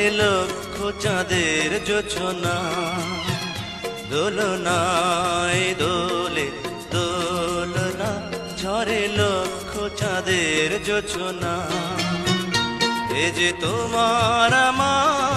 লক্ষ চাঁদের জোছনা, দোলনায় দোলে দোলনা, ঝরে লক্ষ চাঁদের জোছনা। এ যে তোমার আমার